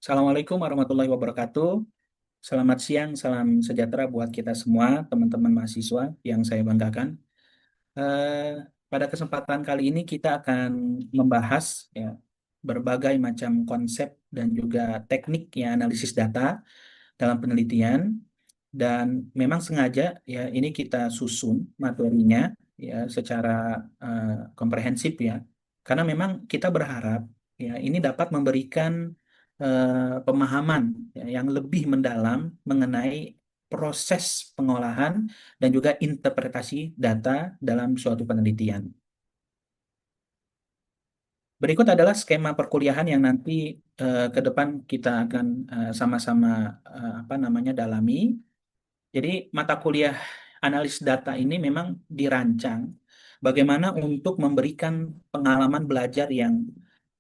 Assalamualaikum warahmatullahi wabarakatuh. Selamat siang, salam sejahtera buat kita semua, teman-teman mahasiswa yang saya banggakan. Pada kesempatan kali ini kita akan membahas ya, berbagai macam konsep dan juga teknik ya, analisis data dalam penelitian. Dan memang sengaja ya ini kita susun materinya ya secara komprehensif ya. Karena memang kita berharap ya ini dapat memberikan pemahaman ya, yang lebih mendalam mengenai proses pengolahan dan juga interpretasi data dalam suatu penelitian. Berikut adalah skema perkuliahan yang nanti ke depan kita akan sama-sama apa namanya dalami. Jadi mata kuliah analis data ini memang dirancang bagaimana untuk memberikan pengalaman belajar yang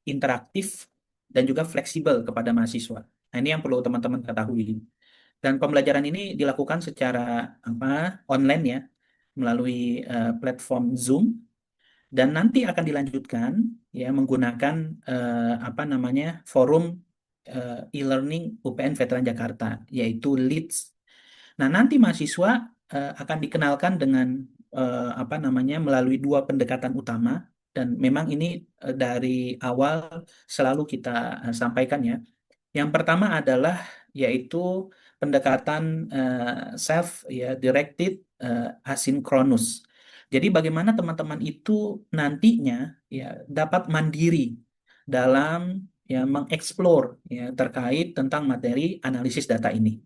interaktif dan juga fleksibel kepada mahasiswa. Nah, ini yang perlu teman-teman ketahui. Dan pembelajaran ini dilakukan secara apa online ya, melalui platform Zoom dan nanti akan dilanjutkan ya menggunakan apa namanya forum e-learning UPN Veteran Jakarta yaitu LEADS. Nah, nanti mahasiswa akan dikenalkan dengan apa namanya melalui dua pendekatan utama dan memang ini dari awal selalu kita sampaikan ya. Yang pertama adalah yaitu pendekatan self ya directed asynchronous. Jadi bagaimana teman-teman itu nantinya ya dapat mandiri dalam ya mengeksplor ya terkait tentang materi analisis data ini.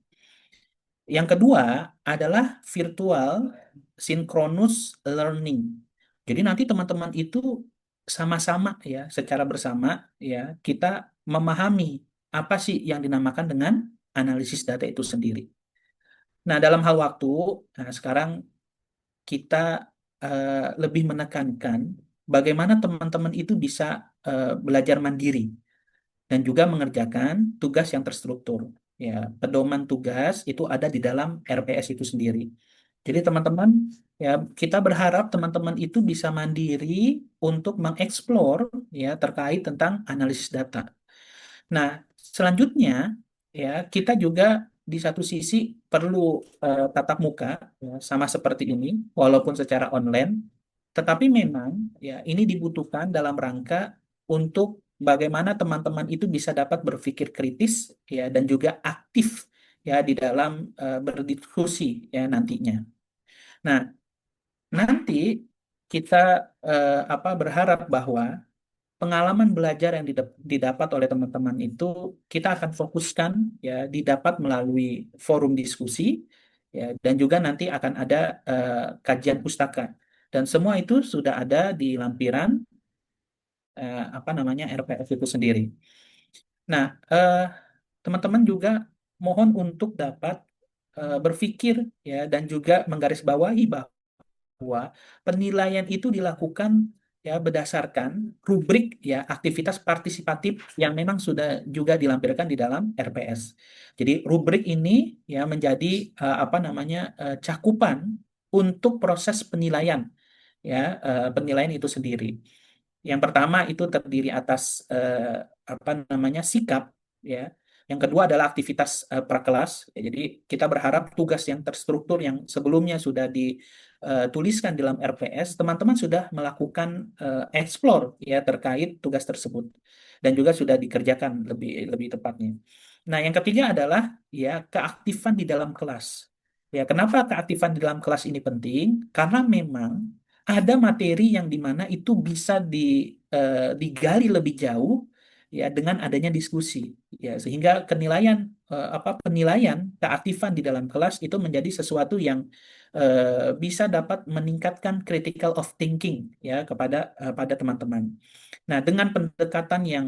Yang kedua adalah virtual synchronous learning. Jadi nanti teman-teman itu sama-sama ya, secara bersama ya, kita memahami apa sih yang dinamakan dengan analisis data itu sendiri. Nah, dalam hal waktu, nah sekarang kita lebih menekankan bagaimana teman-teman itu bisa belajar mandiri dan juga mengerjakan tugas yang terstruktur. Ya, pedoman tugas itu ada di dalam RPS itu sendiri. Jadi teman-teman, ya kita berharap teman-teman itu bisa mandiri untuk mengeksplor ya terkait tentang analisis data. Nah, selanjutnya ya kita juga di satu sisi perlu tatap muka ya, sama seperti ini, walaupun secara online, tetapi memang ya ini dibutuhkan dalam rangka untuk bagaimana teman-teman itu bisa dapat berpikir kritis ya dan juga aktif ya di dalam berdiskusi ya nantinya. Nah, nanti kita apa berharap bahwa pengalaman belajar yang didapat oleh teman-teman itu kita akan fokuskan ya didapat melalui forum diskusi ya dan juga nanti akan ada kajian pustaka dan semua itu sudah ada di lampiran apa namanya RPF itu sendiri. Nah, teman-teman juga mohon untuk dapat berpikir ya dan juga menggarisbawahi bahwa penilaian itu dilakukan ya berdasarkan rubrik ya aktivitas partisipatif yang memang sudah juga dilampirkan di dalam RPS. Jadi rubrik ini ya menjadi apa namanya cakupan untuk proses penilaian ya penilaian itu sendiri. Yang pertama itu terdiri atas apa namanya sikap ya. Yang kedua adalah aktivitas prakelas. Ya, jadi kita berharap tugas yang terstruktur yang sebelumnya sudah dituliskan dalam RPS, teman-teman sudah melakukan explore ya terkait tugas tersebut dan juga sudah dikerjakan lebih lebih tepatnya. Nah, yang ketiga adalah ya keaktifan di dalam kelas. Ya, kenapa keaktifan di dalam kelas ini penting? Karena memang ada materi yang dimana itu bisa digali lebih jauh ya dengan adanya diskusi ya sehingga apa penilaian keaktifan di dalam kelas itu menjadi sesuatu yang bisa dapat meningkatkan critical of thinking ya kepada pada teman-teman. Nah, dengan pendekatan yang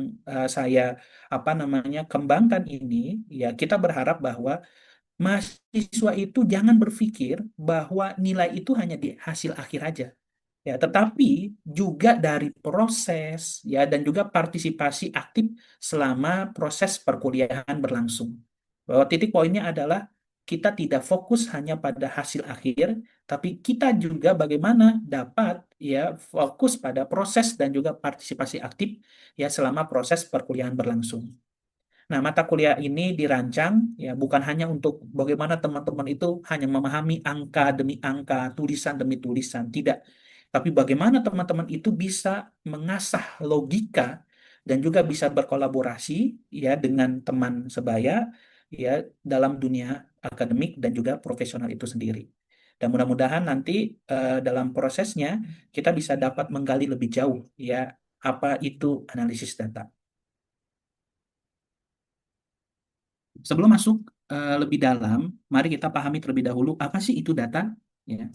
saya apa namanya kembangkan ini ya kita berharap bahwa mahasiswa itu jangan berpikir bahwa nilai itu hanya di hasil akhir aja. Ya, tetapi juga dari proses ya dan juga partisipasi aktif selama proses perkuliahan berlangsung. Bahwa titik poinnya adalah kita tidak fokus hanya pada hasil akhir, tapi kita juga bagaimana dapat ya fokus pada proses dan juga partisipasi aktif ya selama proses perkuliahan berlangsung. Nah, mata kuliah ini dirancang ya bukan hanya untuk bagaimana teman-teman itu hanya memahami angka demi angka, tulisan demi tulisan, tidak. Tapi bagaimana teman-teman itu bisa mengasah logika dan juga bisa berkolaborasi ya dengan teman sebaya ya dalam dunia akademik dan juga profesional itu sendiri. Dan mudah-mudahan nanti dalam prosesnya kita bisa dapat menggali lebih jauh ya apa itu analisis data. Sebelum masuk lebih dalam, mari kita pahami terlebih dahulu apa sih itu data. Ya.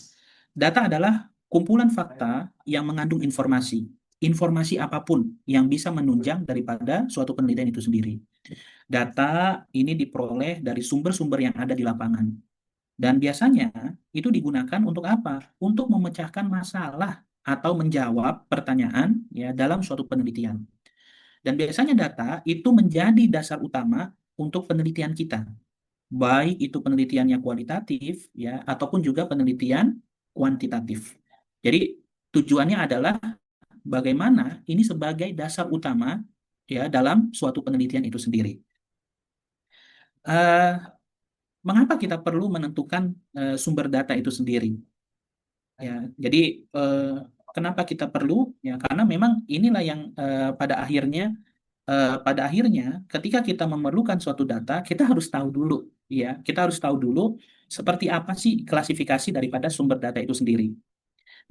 Data adalah kumpulan fakta yang mengandung informasi. Informasi apapun yang bisa menunjang daripada suatu penelitian itu sendiri. Data ini diperoleh dari sumber-sumber yang ada di lapangan. Dan biasanya itu digunakan untuk apa? Untuk memecahkan masalah atau menjawab pertanyaan ya dalam suatu penelitian. Dan biasanya data itu menjadi dasar utama untuk penelitian kita, baik itu penelitian yang kualitatif ya ataupun juga penelitian kuantitatif. Jadi tujuannya adalah bagaimana ini sebagai dasar utama ya dalam suatu penelitian itu sendiri. Eh, Mengapa kita perlu menentukan sumber data itu sendiri? Ya, jadi eh, kenapa kita perlu? Ya, karena memang inilah yang pada akhirnya ketika kita memerlukan suatu data, kita harus tahu dulu, ya, kita harus tahu dulu seperti apa sih klasifikasi daripada sumber data itu sendiri.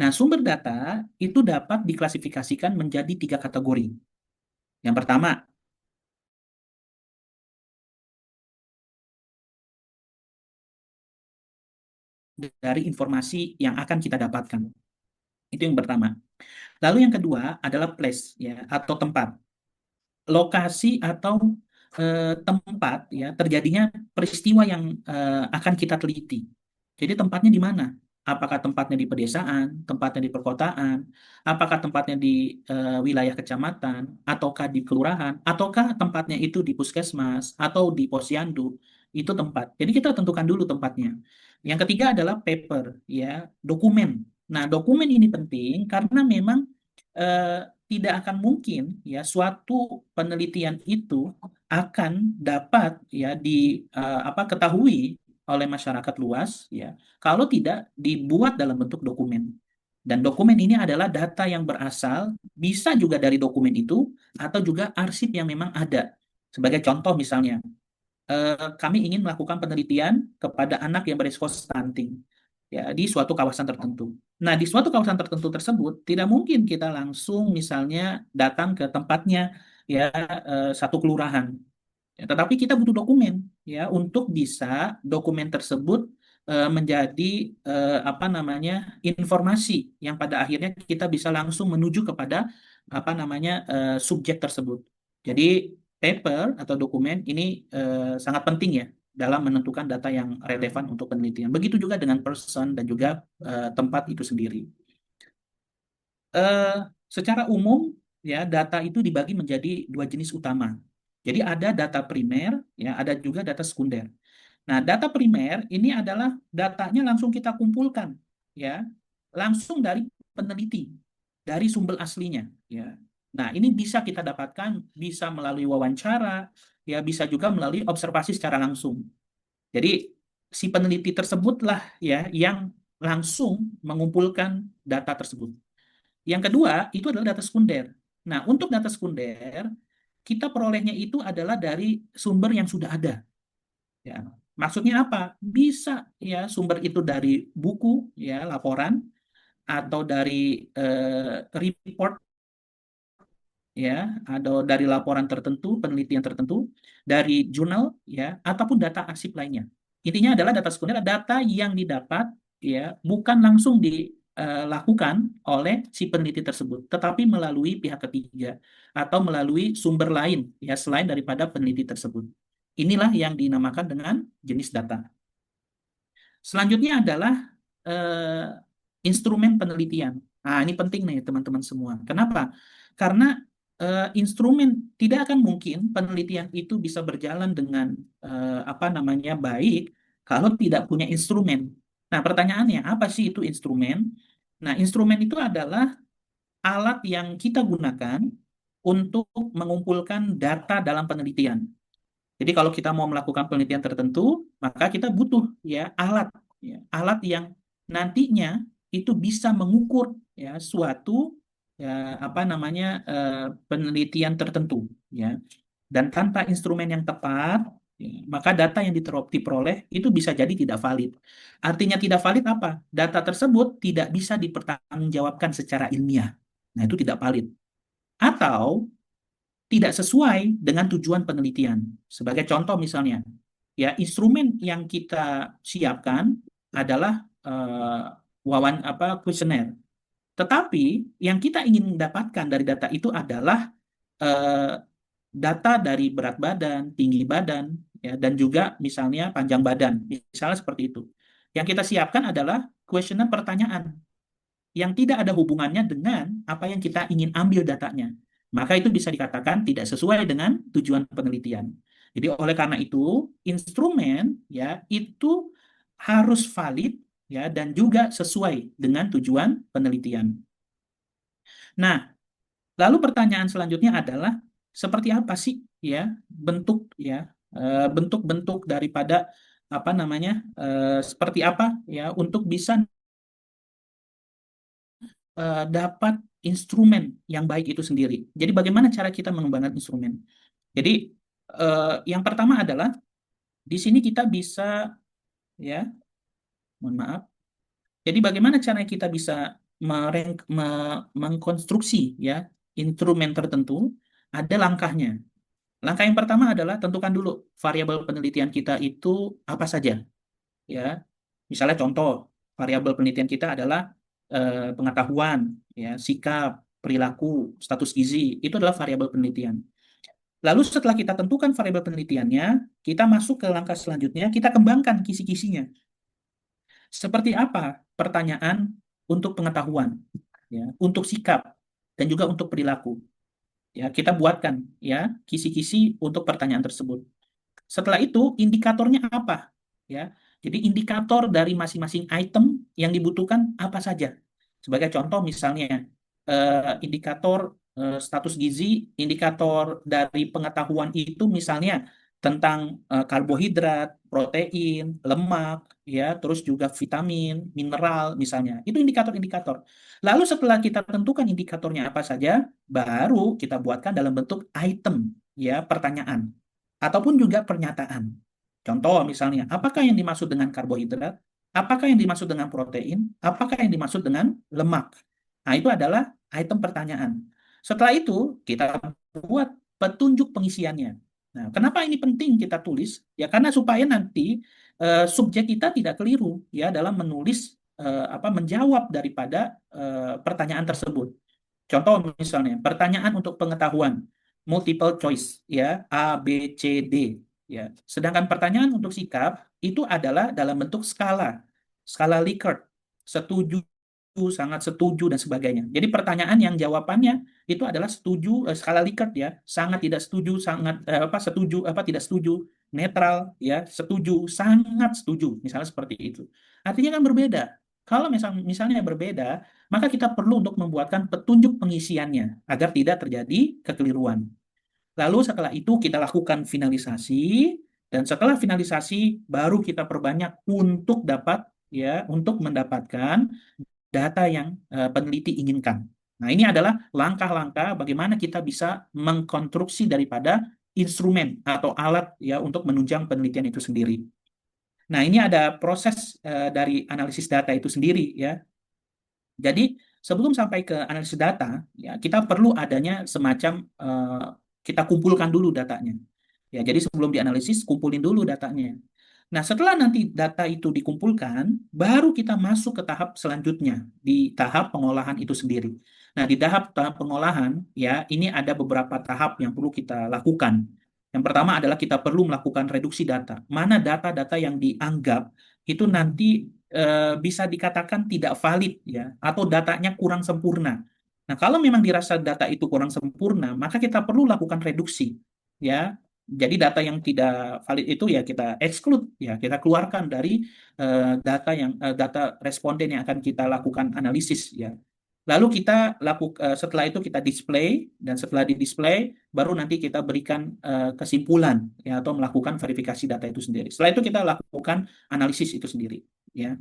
Nah, sumber data itu dapat diklasifikasikan menjadi tiga kategori. Yang pertama, dari informasi yang akan kita dapatkan. Itu yang pertama. Lalu yang kedua adalah place, ya, atau tempat. Lokasi atau tempat ya terjadinya peristiwa yang akan kita teliti. Jadi tempatnya di mana? Apakah tempatnya di pedesaan, tempatnya di perkotaan, apakah tempatnya di wilayah kecamatan, ataukah di kelurahan, ataukah tempatnya itu di puskesmas atau di posyandu, itu tempat. Jadi kita tentukan dulu tempatnya. Yang ketiga adalah paper, ya, dokumen. Nah, dokumen ini penting karena memang eh, tidak akan mungkin ya suatu penelitian itu akan dapat ya apa ketahui oleh masyarakat luas ya kalau tidak dibuat dalam bentuk dokumen. Dan dokumen ini adalah data yang berasal bisa juga dari dokumen itu atau juga arsip yang memang ada. Sebagai contoh misalnya, kami ingin melakukan penelitian kepada anak yang berisiko stunting ya di suatu kawasan tertentu. Nah, di suatu kawasan tertentu tersebut tidak mungkin kita langsung misalnya datang ke tempatnya ya satu kelurahan. Ya, tetapi kita butuh dokumen ya untuk bisa dokumen tersebut menjadi apa namanya informasi yang pada akhirnya kita bisa langsung menuju kepada apa namanya subjek tersebut. Jadi paper atau dokumen ini sangat penting ya dalam menentukan data yang relevan untuk penelitian. Begitu juga dengan person dan juga tempat itu sendiri. Eh, Secara umum ya data itu dibagi menjadi dua jenis utama. Jadi ada data primer, ya ada juga data sekunder. Nah, data primer ini adalah datanya langsung kita kumpulkan, ya, langsung dari peneliti, dari sumber aslinya, ya. Nah, ini bisa kita dapatkan bisa melalui wawancara, ya, bisa juga melalui observasi secara langsung. Jadi si peneliti tersebutlah ya yang langsung mengumpulkan data tersebut. Yang kedua itu adalah data sekunder. Nah, untuk data sekunder kita perolehnya itu adalah dari sumber yang sudah ada. Ya, maksudnya apa? Bisa ya sumber itu dari buku ya laporan atau dari report ya atau dari laporan tertentu, penelitian tertentu, dari jurnal ya ataupun data arsip lainnya. Intinya adalah data sekunder adalah data yang didapat ya bukan langsung dilakukan oleh si peneliti tersebut, tetapi melalui pihak ketiga atau melalui sumber lain ya selain daripada peneliti tersebut. Inilah yang dinamakan dengan jenis data. Selanjutnya adalah eh, instrumen penelitian. Nah, ini penting nih teman-teman semua. Kenapa? Karena instrumen tidak akan mungkin penelitian itu bisa berjalan dengan apa namanya baik kalau tidak punya instrumen. Nah, pertanyaannya apa sih itu instrumen? Nah, instrumen itu adalah alat yang kita gunakan untuk mengumpulkan data dalam penelitian. Jadi kalau kita mau melakukan penelitian tertentu, maka kita butuh alat yang nantinya itu bisa mengukur suatu ya apa namanya penelitian tertentu ya. Dan tanpa instrumen yang tepat, maka data yang diperoleh itu bisa jadi tidak valid. Artinya tidak valid apa? Data tersebut tidak bisa dipertanggungjawabkan secara ilmiah. Nah, itu tidak valid. Atau tidak sesuai dengan tujuan penelitian. Sebagai contoh misalnya, instrumen yang kita siapkan adalah kuesioner. Tetapi yang kita ingin dapatkan dari data itu adalah eh, data dari berat badan, tinggi badan, dan juga misalnya panjang badan, misalnya seperti itu. Yang kita siapkan adalah kuesioner pertanyaan yang tidak ada hubungannya dengan apa yang kita ingin ambil datanya. Maka itu bisa dikatakan tidak sesuai dengan tujuan penelitian. Jadi oleh karena itu, instrumen itu harus valid dan juga sesuai dengan tujuan penelitian. Nah, lalu pertanyaan selanjutnya adalah seperti apa sih bentuk bentuk-bentuk daripada apa namanya seperti apa untuk bisa dapat instrumen yang baik itu sendiri. Jadi bagaimana cara kita mengembangkan instrumen? Jadi yang pertama adalah di sini kita bisa ya, mohon maaf. Jadi bagaimana cara kita bisa mengkonstruksi instrumen tertentu? Ada langkahnya. Langkah yang pertama adalah tentukan dulu variabel penelitian kita itu apa saja. Ya, misalnya contoh variabel penelitian kita adalah pengetahuan, sikap, perilaku, status gizi. Itu adalah variabel penelitian. Lalu setelah kita tentukan variabel penelitiannya, kita masuk ke langkah selanjutnya, kita kembangkan kisi-kisinya. Seperti apa pertanyaan untuk pengetahuan, untuk sikap, dan juga untuk perilaku. Kita buatkan kisi-kisi untuk pertanyaan tersebut. Setelah itu indikatornya apa? Jadi indikator dari masing-masing item yang dibutuhkan apa saja? Sebagai contoh misalnya indikator status gizi, indikator dari pengetahuan itu misalnya tentang karbohidrat, protein, lemak, terus juga vitamin, mineral misalnya. Itu indikator-indikator. Lalu setelah kita tentukan indikatornya apa saja, baru kita buatkan dalam bentuk item, pertanyaan ataupun juga pernyataan. Contoh misalnya, apakah yang dimaksud dengan karbohidrat? Apakah yang dimaksud dengan protein? Apakah yang dimaksud dengan lemak? Nah, itu adalah item pertanyaan. Setelah itu, kita buat petunjuk pengisiannya. Nah, kenapa ini penting kita tulis? Ya, karena supaya nanti subjek kita tidak keliru dalam menulis menjawab daripada pertanyaan tersebut. Contoh misalnya, pertanyaan untuk pengetahuan multiple choice A, B, C, D Sedangkan pertanyaan untuk sikap itu adalah dalam bentuk skala Likert, setuju, sangat setuju dan sebagainya. Jadi pertanyaan yang jawabannya itu adalah setuju skala Likert sangat tidak setuju, sangat setuju tidak setuju, netral setuju, sangat setuju, misalnya seperti itu. Artinya kan berbeda. Kalau misalnya berbeda, maka kita perlu untuk membuatkan petunjuk pengisiannya agar tidak terjadi kekeliruan. Lalu setelah itu kita lakukan finalisasi dan setelah finalisasi baru kita perbanyak untuk untuk mendapatkan data yang peneliti inginkan. Nah, ini adalah langkah-langkah bagaimana kita bisa mengkonstruksi daripada instrumen atau alat untuk menunjang penelitian itu sendiri. Nah, ini ada proses dari analisis data itu sendiri Jadi sebelum sampai ke analisis data, kita perlu adanya semacam kita kumpulkan dulu datanya. Jadi sebelum dianalisis, kumpulin dulu datanya. Nah, setelah nanti data itu dikumpulkan, baru kita masuk ke tahap selanjutnya, di tahap pengolahan itu sendiri. Nah, di tahap pengolahan, ini ada beberapa tahap yang perlu kita lakukan. Yang pertama adalah kita perlu melakukan reduksi data. Mana data-data yang dianggap itu nanti bisa dikatakan tidak valid atau datanya kurang sempurna. Nah, kalau memang dirasa data itu kurang sempurna, maka kita perlu lakukan reduksi ya. Jadi data yang tidak valid itu kita exclude kita keluarkan dari data responden yang akan kita lakukan analisis Lalu kita setelah itu kita display, dan setelah di display baru nanti kita berikan kesimpulan, ya, atau melakukan verifikasi data itu sendiri. Setelah itu kita lakukan analisis itu sendiri, ya.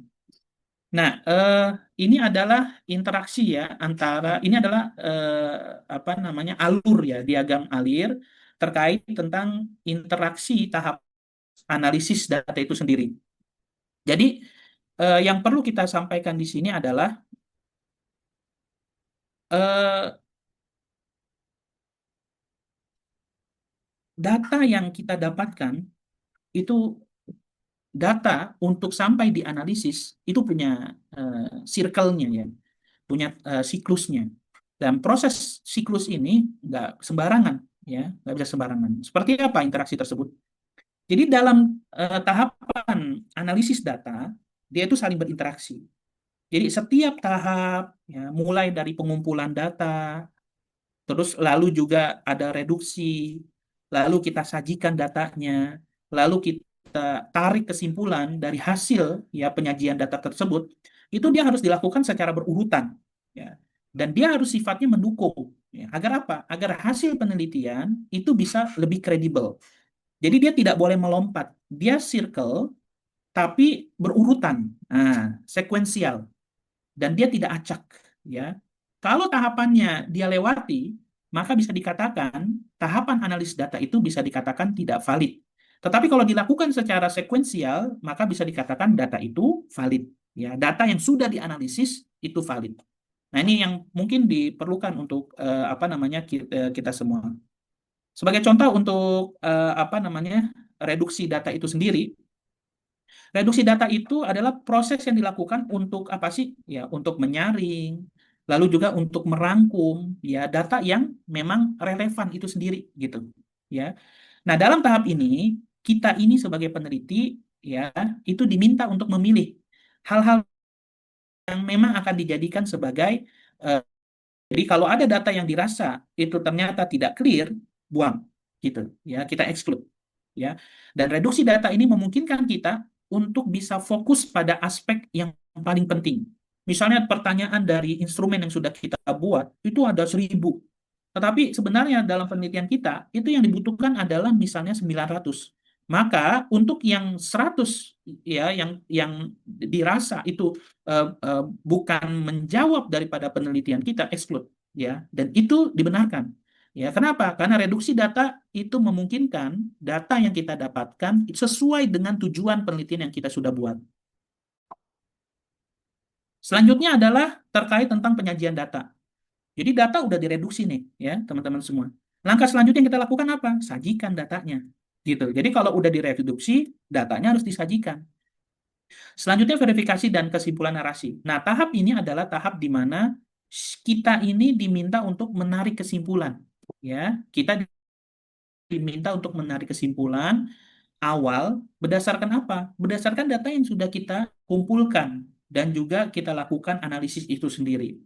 Nah, ini adalah interaksi, ya, ini adalah apa namanya, alur, ya, diagram alir terkait tentang interaksi tahap analisis data itu sendiri. Jadi yang perlu kita sampaikan di sini adalah eh, data yang kita dapatkan itu, data untuk sampai di analisis itu punya circle-nya, ya, punya siklusnya. Dan proses siklus ini nggak sembarangan, ya, nggak bisa sembarangan. Seperti apa interaksi tersebut? Jadi dalam tahapan analisis data, dia itu saling berinteraksi. Jadi setiap tahap, ya, mulai dari pengumpulan data, terus lalu juga ada reduksi, lalu kita sajikan datanya, lalu kita tarik kesimpulan dari hasil, ya, penyajian data tersebut, itu dia harus dilakukan secara berurutan, ya. Dan dia harus sifatnya mendukung, ya. Agar apa? Agar hasil penelitian itu bisa lebih kredibel. Jadi dia tidak boleh melompat, dia circle tapi berurutan, nah, sekuensial, dan dia tidak acak, ya. Kalau tahapannya dia lewati, maka bisa dikatakan tahapan analis data itu bisa dikatakan tidak valid. Tetapi kalau dilakukan secara sekuensial, maka bisa dikatakan data itu valid, ya. Data yang sudah dianalisis itu valid. Nah, ini yang mungkin diperlukan untuk apa namanya, kita semua. Sebagai contoh untuk apa namanya, reduksi data itu sendiri. Reduksi data itu adalah proses yang dilakukan untuk apa sih? Ya, untuk menyaring, lalu juga untuk merangkum, ya, data yang memang relevan itu sendiri, gitu. Ya. Nah, dalam tahap ini kita ini sebagai peneliti, ya, itu diminta untuk memilih hal-hal yang memang akan dijadikan sebagai eh, jadi kalau ada data yang dirasa itu ternyata tidak clear, buang, gitu. Ya, kita exclude, ya. Dan reduksi data ini memungkinkan kita untuk bisa fokus pada aspek yang paling penting. Misalnya pertanyaan dari instrumen yang sudah kita buat itu ada 1.000. Tetapi sebenarnya dalam penelitian kita itu yang dibutuhkan adalah misalnya 900. Maka untuk yang 100, ya, yang dirasa itu bukan menjawab daripada penelitian kita, exclude, ya. Dan itu dibenarkan. Ya, kenapa? Karena reduksi data itu memungkinkan data yang kita dapatkan sesuai dengan tujuan penelitian yang kita sudah buat. Selanjutnya adalah terkait tentang penyajian data. Jadi data udah direduksi nih, ya, teman-teman semua. Langkah selanjutnya yang kita lakukan apa? Sajikan datanya. Gitu. Jadi kalau udah direduksi, datanya harus disajikan. Selanjutnya verifikasi dan kesimpulan narasi. Nah, tahap ini adalah tahap di mana kita ini diminta untuk menarik kesimpulan. Ya, kita diminta untuk menarik kesimpulan awal berdasarkan apa? Berdasarkan data yang sudah kita kumpulkan dan juga kita lakukan analisis itu sendiri.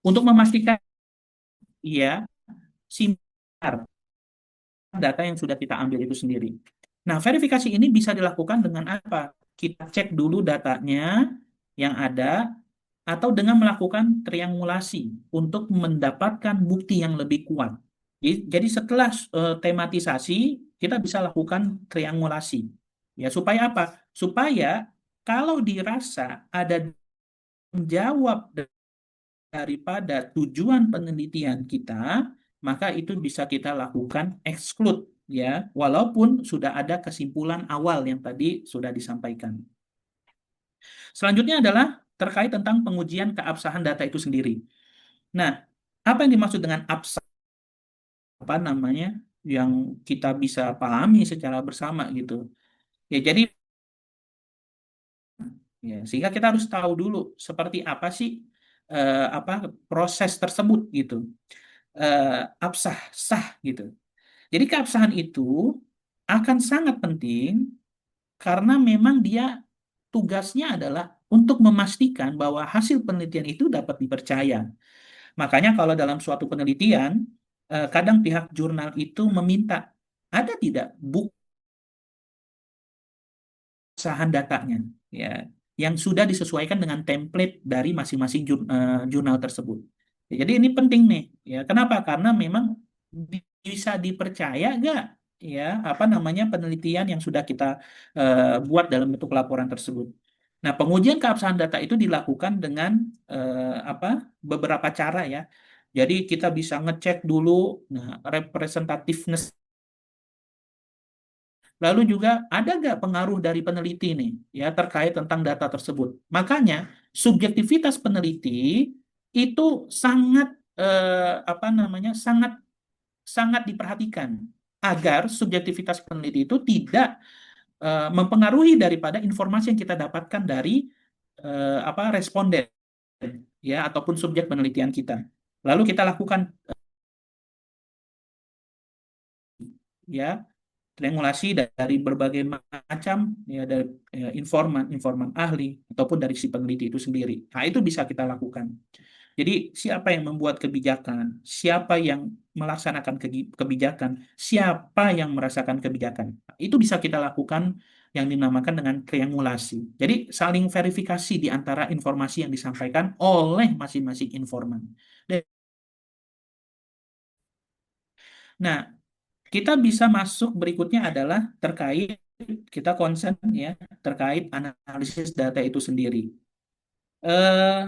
Untuk memastikan, ya, simpar data yang sudah kita ambil itu sendiri. Nah, verifikasi ini bisa dilakukan dengan apa? Kita cek dulu datanya yang ada, atau dengan melakukan triangulasi untuk mendapatkan bukti yang lebih kuat. Jadi setelah tematisasi, kita bisa lakukan triangulasi. Ya, supaya apa? Supaya kalau dirasa ada menjawab daripada tujuan penelitian kita, maka itu bisa kita lakukan exclude, ya, walaupun sudah ada kesimpulan awal yang tadi sudah disampaikan. Selanjutnya adalah terkait tentang pengujian keabsahan data itu sendiri. Nah, apa yang dimaksud dengan absah, apa namanya, yang kita bisa pahami secara bersama, gitu. Ya, jadi, ya, sehingga kita harus tahu dulu seperti apa sih apa proses tersebut, gitu. Absah, sah, gitu. Jadi keabsahan itu akan sangat penting karena memang dia tugasnya adalah untuk memastikan bahwa hasil penelitian itu dapat dipercaya. Makanya kalau dalam suatu penelitian, kadang pihak jurnal itu meminta, ada tidak bukti keabsahan datanya, ya. yang sudah disesuaikan dengan template dari masing-masing jurnal tersebut. Jadi ini penting nih, ya. Kenapa? Karena memang bisa dipercaya nggak, ya, apa namanya, penelitian yang sudah kita buat dalam bentuk laporan tersebut. Nah, pengujian keabsahan data itu dilakukan dengan apa, beberapa cara, ya. Jadi kita bisa ngecek dulu, nah, representativeness. Lalu juga ada nggak pengaruh dari peneliti nih, ya, terkait tentang data tersebut. Makanya subjektivitas peneliti itu sangat apa namanya, sangat sangat diperhatikan agar subjektivitas peneliti itu tidak mempengaruhi daripada informasi yang kita dapatkan dari apa, responden, ya, ataupun subjek penelitian kita. Lalu kita lakukan, ya, triangulasi dari berbagai macam, ya, dari informan ahli ataupun dari si peneliti itu sendiri. Nah, itu bisa kita lakukan. Jadi siapa yang membuat kebijakan, siapa yang melaksanakan kebijakan, siapa yang merasakan kebijakan. Itu bisa kita lakukan yang dinamakan dengan triangulasi. Jadi saling verifikasi di antara informasi yang disampaikan oleh masing-masing informan. Nah, kita bisa masuk berikutnya adalah terkait, kita concern, ya, terkait analisis data itu sendiri. Eh,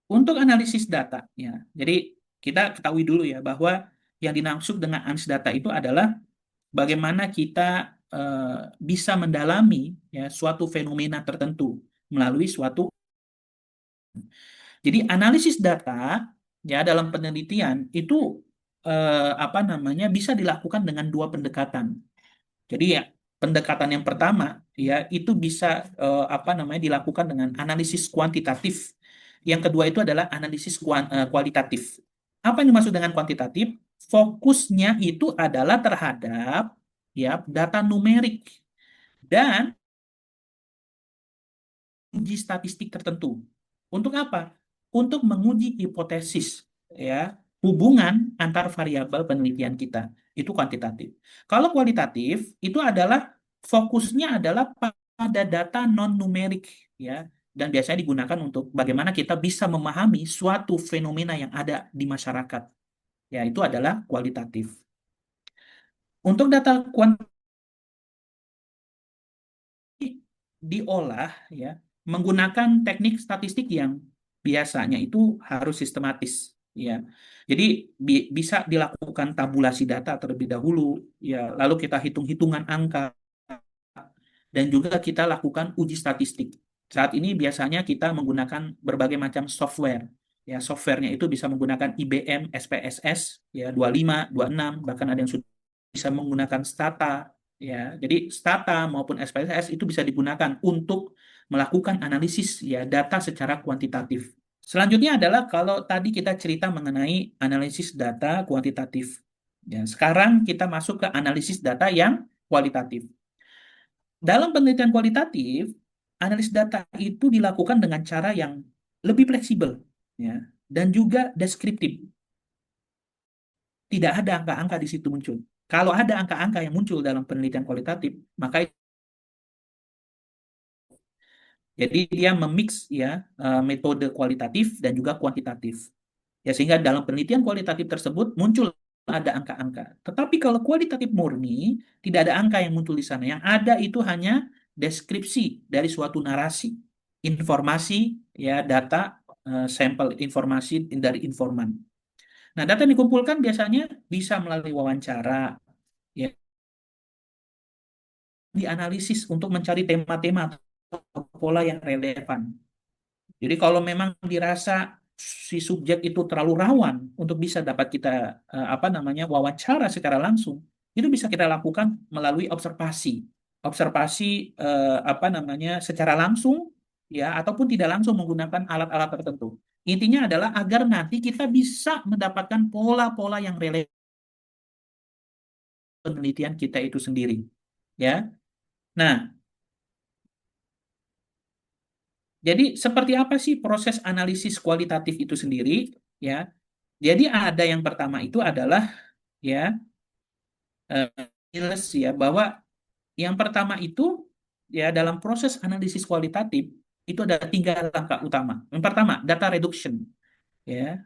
untuk analisis data, ya, jadi kita ketahui dulu, ya, bahwa yang dimaksud dengan analisis data itu adalah bagaimana kita bisa mendalami, ya, suatu fenomena tertentu melalui suatu. Jadi analisis data, ya, dalam penelitian itu apa namanya, bisa dilakukan dengan dua pendekatan. Jadi, ya, pendekatan yang pertama, ya, itu bisa apa namanya, dilakukan dengan analisis kuantitatif. Yang kedua itu adalah analisis kualitatif. Apa yang dimaksud dengan kuantitatif? Fokusnya itu adalah terhadap, ya, data numerik dan uji statistik tertentu. Untuk apa? Untuk menguji hipotesis, ya, hubungan antar variabel penelitian kita. Itu kuantitatif. Kalau kualitatif itu adalah fokusnya adalah pada data non numerik, ya, dan biasanya digunakan untuk bagaimana kita bisa memahami suatu fenomena yang ada di masyarakat. Ya, itu adalah kualitatif. Untuk data kuantitatif diolah, ya, menggunakan teknik statistik yang biasanya itu harus sistematis, ya. Jadi bisa dilakukan tabulasi data terlebih dahulu, ya, lalu kita hitung-hitungan angka dan juga kita lakukan uji statistik. Saat ini biasanya kita menggunakan berbagai macam software. Ya, softwarenya itu bisa menggunakan IBM SPSS, ya, 25, 26, bahkan ada yang sudah bisa menggunakan Stata, ya. Jadi Stata maupun SPSS itu bisa digunakan untuk melakukan analisis, ya, data secara kuantitatif. Selanjutnya adalah kalau tadi kita cerita mengenai analisis data kuantitatif. Ya, sekarang kita masuk ke analisis data yang kualitatif. Dalam penelitian kualitatif, analisis data itu dilakukan dengan cara yang lebih fleksibel, ya, dan juga deskriptif. Tidak ada angka-angka di situ muncul. Kalau ada angka-angka yang muncul dalam penelitian kualitatif, maka jadi dia memix, ya, metode kualitatif dan juga kuantitatif. Ya, sehingga dalam penelitian kualitatif tersebut muncul ada angka-angka. Tetapi kalau kualitatif murni, tidak ada angka yang muncul di sana. Yang ada itu hanya deskripsi dari suatu narasi, informasi, ya, data, sampel informasi dari informan. Nah, data yang dikumpulkan biasanya bisa melalui wawancara, ya, dianalisis untuk mencari tema-tema atau pola yang relevan. Jadi kalau memang dirasa si subjek itu terlalu rawan untuk bisa dapat kita apa namanya, wawancara secara langsung, itu bisa kita lakukan melalui observasi. Observasi apa namanya, secara langsung, ya, ataupun tidak langsung menggunakan alat-alat tertentu. Intinya adalah agar nanti kita bisa mendapatkan pola-pola yang relevan penelitian kita itu sendiri, ya. Nah, jadi seperti apa sih proses analisis kualitatif itu sendiri, ya? Jadi ada yang pertama itu adalah, ya, jelas, ya, bahwa yang pertama itu ya dalam proses analisis kualitatif itu ada tiga langkah utama. Yang pertama, data reduction. Ya,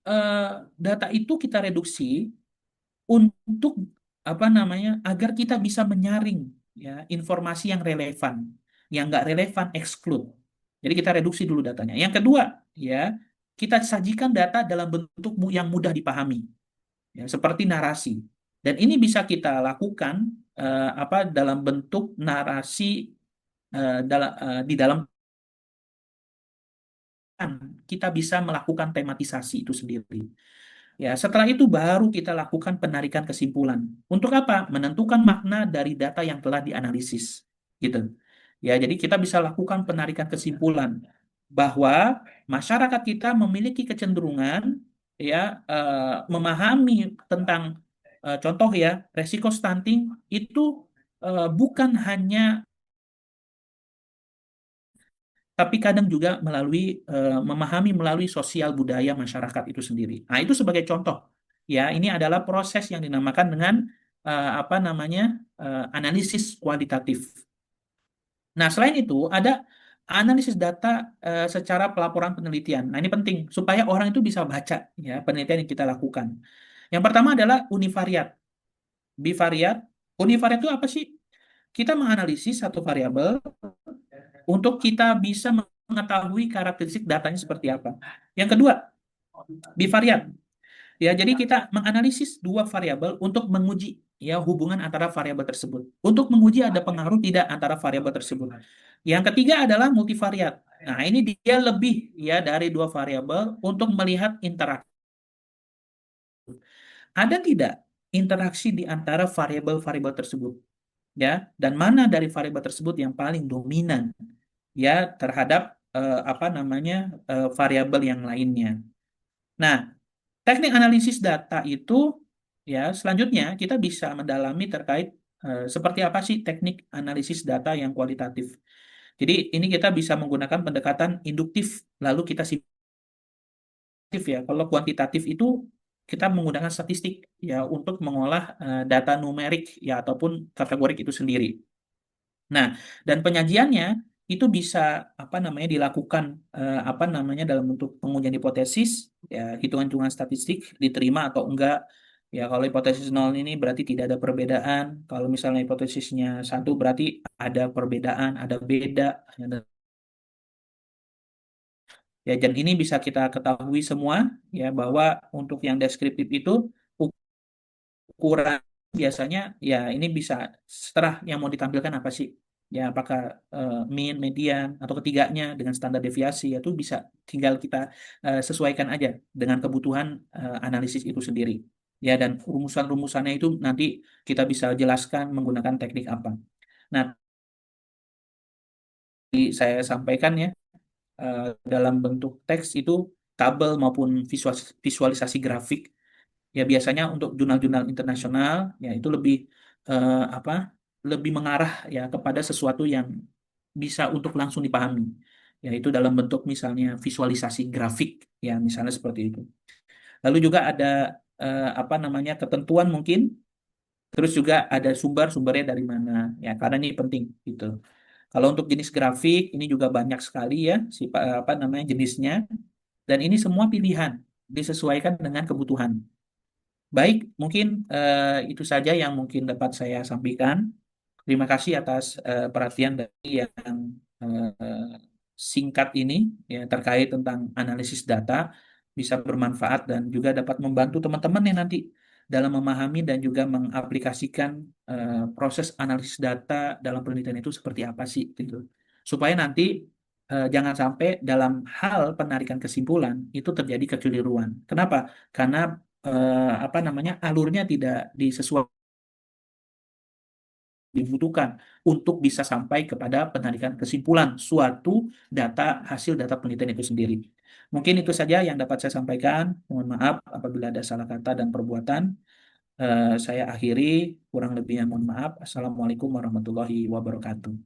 Eh, data itu kita reduksi untuk apa namanya agar kita bisa menyaring ya informasi yang relevan, yang nggak relevan exclude. Jadi kita reduksi dulu datanya. Yang kedua, ya kita sajikan data dalam bentuk yang mudah dipahami, ya, seperti narasi. Dan ini bisa kita lakukan apa dalam bentuk narasi di dalam kita bisa melakukan tematisasi itu sendiri. Ya, setelah itu baru kita lakukan penarikan kesimpulan. Untuk apa? Menentukan makna dari data yang telah dianalisis. Gitu. Ya, jadi kita bisa lakukan penarikan kesimpulan bahwa masyarakat kita memiliki kecenderungan ya memahami tentang contoh ya, resiko stunting itu bukan hanya tapi kadang juga melalui memahami melalui sosial budaya masyarakat itu sendiri. Nah, itu sebagai contoh. Ya, ini adalah proses yang dinamakan dengan apa namanya analisis kualitatif. Nah, selain itu ada analisis data secara pelaporan penelitian. Nah, ini penting supaya orang itu bisa baca ya penelitian yang kita lakukan. Yang pertama adalah univariat, bivariat. Univariat itu apa sih? Kita menganalisis satu variabel untuk kita bisa mengetahui karakteristik datanya seperti apa. Yang kedua, bivariat. Ya, jadi kita menganalisis dua variabel untuk menguji ya hubungan antara variabel tersebut. Untuk menguji ada pengaruh tidak antara variabel tersebut. Yang ketiga adalah multivariat. Nah, ini dia lebih ya dari dua variabel untuk melihat interaksi. Ada tidak interaksi di antara variabel-variabel tersebut? Ya, dan mana dari variabel tersebut yang paling dominan ya terhadap apa namanya variabel yang lainnya. Nah, teknik analisis data itu ya selanjutnya kita bisa mendalami terkait seperti apa sih teknik analisis data yang kualitatif. Jadi ini kita bisa menggunakan pendekatan induktif lalu kita simulatif ya. Kalau kuantitatif itu kita menggunakan statistik ya untuk mengolah data numerik ya ataupun kategorik itu sendiri. Nah, dan penyajiannya itu bisa apa namanya dilakukan apa namanya dalam bentuk pengujian hipotesis, ya hitungan-hitungan statistik diterima atau enggak. Ya, kalau hipotesis nol ini berarti tidak ada perbedaan. Kalau misalnya hipotesisnya satu berarti ada perbedaan, ada beda. Ya, dan ini bisa kita ketahui semua ya bahwa untuk yang deskriptif itu ukuran biasanya ya ini bisa setelah yang mau ditampilkan apa sih ya apakah mean, median atau ketiganya dengan standar deviasi itu bisa tinggal kita sesuaikan aja dengan kebutuhan analisis itu sendiri ya dan rumusan-rumusannya itu nanti kita bisa jelaskan menggunakan teknik apa. Nah, saya sampaikan ya dalam bentuk teks itu tabel maupun visualisasi grafik. Ya biasanya untuk jurnal-jurnal internasional ya itu lebih apa lebih mengarah ya kepada sesuatu yang bisa untuk langsung dipahami yaitu dalam bentuk misalnya visualisasi grafik ya misalnya seperti itu. Lalu juga ada apa namanya ketentuan mungkin terus juga ada sumber-sumbernya dari mana ya karena ini penting gitu. Kalau untuk jenis grafik ini juga banyak sekali ya si apa namanya jenisnya dan ini semua pilihan disesuaikan dengan kebutuhan. Baik, mungkin itu saja yang mungkin dapat saya sampaikan. Terima kasih atas perhatian dari yang singkat ini ya terkait tentang analisis data bisa bermanfaat dan juga dapat membantu teman-teman yang nanti dalam memahami dan juga mengaplikasikan proses analisis data dalam penelitian itu seperti apa sih gitu. Supaya nanti jangan sampai dalam hal penarikan kesimpulan itu terjadi kekeliruan. Kenapa? Karena apa namanya alurnya tidak disesuaikan dibutuhkan untuk bisa sampai kepada penarikan kesimpulan suatu hasil data penelitian itu sendiri. Mungkin itu saja yang dapat saya sampaikan. Mohon maaf apabila ada salah kata dan perbuatan. Saya akhiri, kurang lebihnya mohon maaf. Assalamualaikum warahmatullahi wabarakatuh.